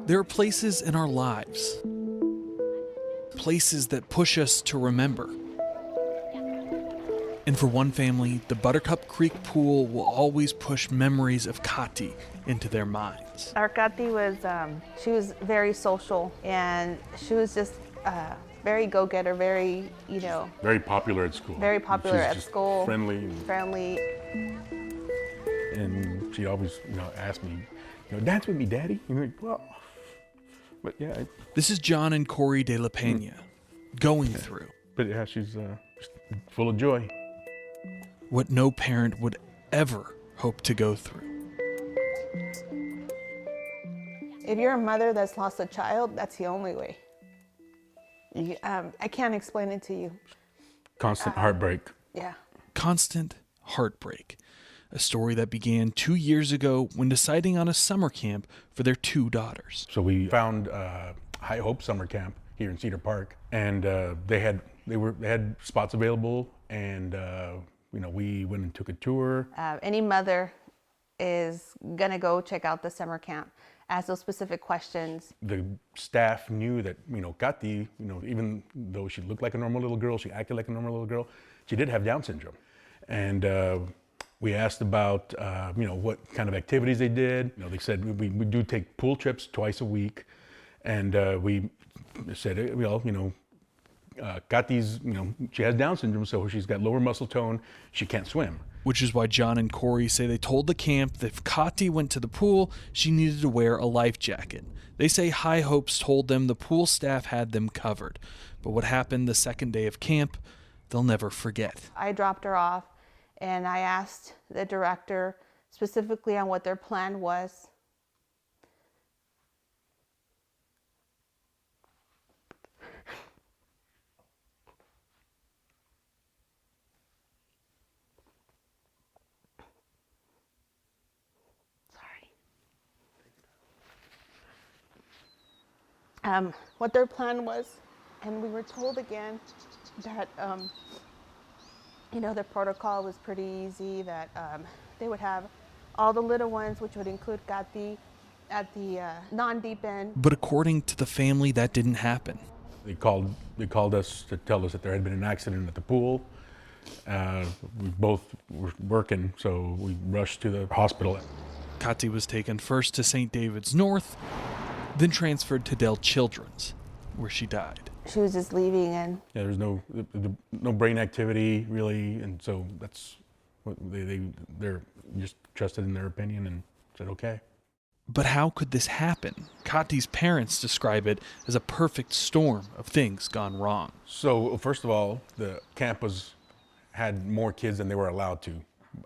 There are places in our lives, places that push us to remember. And for one family, the Buttercup Creek pool will always push memories of Kati into their minds. Our Kati was, she was very social, and she was just very go-getter, very, very popular at school. Very popular at school. Friendly. Friendly. And she always, asked me, dance with me, Daddy. And I'm like, well, but yeah. This is John and Corey de la Pena going through. But yeah, she's full of joy. What no parent would ever hope to go through. If you're a mother that's lost a child, that's the only way. I can't explain it to you. Constant heartbreak. Yeah. Constant heartbreak. A story that began 2 years ago when deciding on a summer camp for their 2 daughters. So we found High Hope Summer Camp here in Cedar Park, and they had spots available, and we went and took a tour. Any mother is gonna go check out the summer camp, ask those specific questions. The staff knew that, Kati, even though she looked like a normal little girl, she acted like a normal little girl, she did have Down syndrome. And we asked about, what kind of activities they did. They said we do take pool trips twice a week. And we said, Kati's, she has Down syndrome, so she's got lower muscle tone, she can't swim. Which is why John and Corey say they told the camp that if Kati went to the pool, she needed to wear a life jacket. They say High Hopes told them the pool staff had them covered. But what happened the second day of camp, they'll never forget. I dropped her off, and I asked the director specifically on what their plan was. What their plan was, and we were told again that the protocol was pretty easy, that they would have all the little ones, which would include Kati, at the non-deep end. But according to the family, that didn't happen. They called us to tell us that there had been an accident at the pool. We both were working, so we rushed to the hospital. Kati was taken first to St. David's North, then transferred to Dell Children's, where she died. She was just leaving, and there was no brain activity really, and so that's what they're just trusted in their opinion and said okay. But how could this happen? Kati's parents describe it as a perfect storm of things gone wrong. So first of all, the camp had more kids than they were allowed to,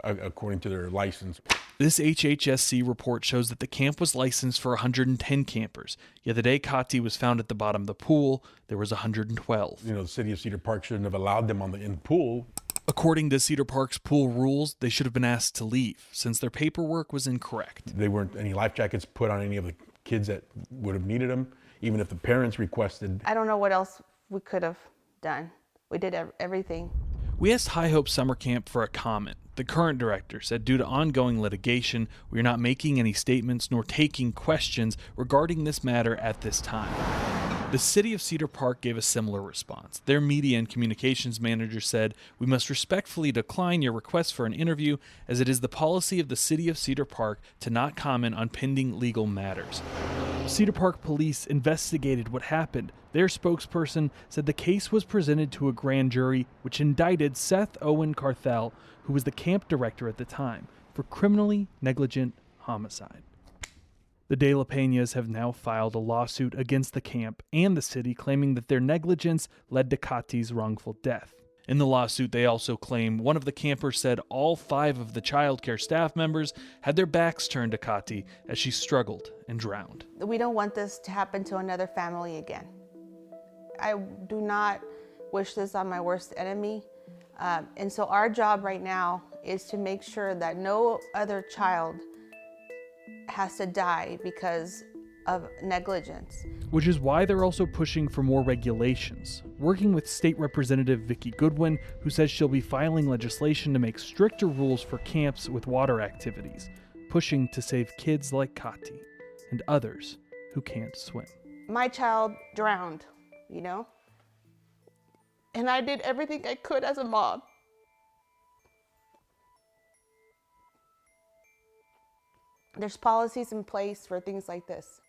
according to their license. This HHSC report shows that the camp was licensed for 110 campers, yet the day Kati was found at the bottom of the pool, there was 112. The city of Cedar Park shouldn't have allowed them in the pool. According to Cedar Park's pool rules, they should have been asked to leave, since their paperwork was incorrect. There weren't any life jackets put on any of the kids that would have needed them, even if the parents requested. I don't know what else we could have done. We did everything. We asked High Hope Summer Camp for a comment. The current director said due to ongoing litigation, we are not making any statements nor taking questions regarding this matter at this time. The city of Cedar Park gave a similar response. Their media and communications manager said, "We must respectfully decline your request for an interview, as it is the policy of the city of Cedar Park to not comment on pending legal matters." Cedar Park police investigated what happened. Their spokesperson said the case was presented to a grand jury, which indicted Seth Owen Carthel, who was the camp director at the time, for criminally negligent homicide. The De La Peñas have now filed a lawsuit against the camp and the city, claiming that their negligence led to Kati's wrongful death. In the lawsuit, they also claim one of the campers said all 5 of the childcare staff members had their backs turned to Kati as she struggled and drowned. We don't want this to happen to another family again. I do not wish this on my worst enemy. And so our job right now is to make sure that no other child has to die because of negligence. Which is why they're also pushing for more regulations, working with State Representative Vicki Goodwin, who says she'll be filing legislation to make stricter rules for camps with water activities, pushing to save kids like Kati and others who can't swim. My child drowned, you know? And I did everything I could as a mom. There's policies in place for things like this.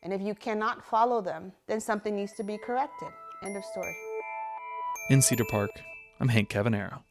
And if you cannot follow them, then something needs to be corrected. End of story. In Cedar Park, I'm Hank Cavagnaro.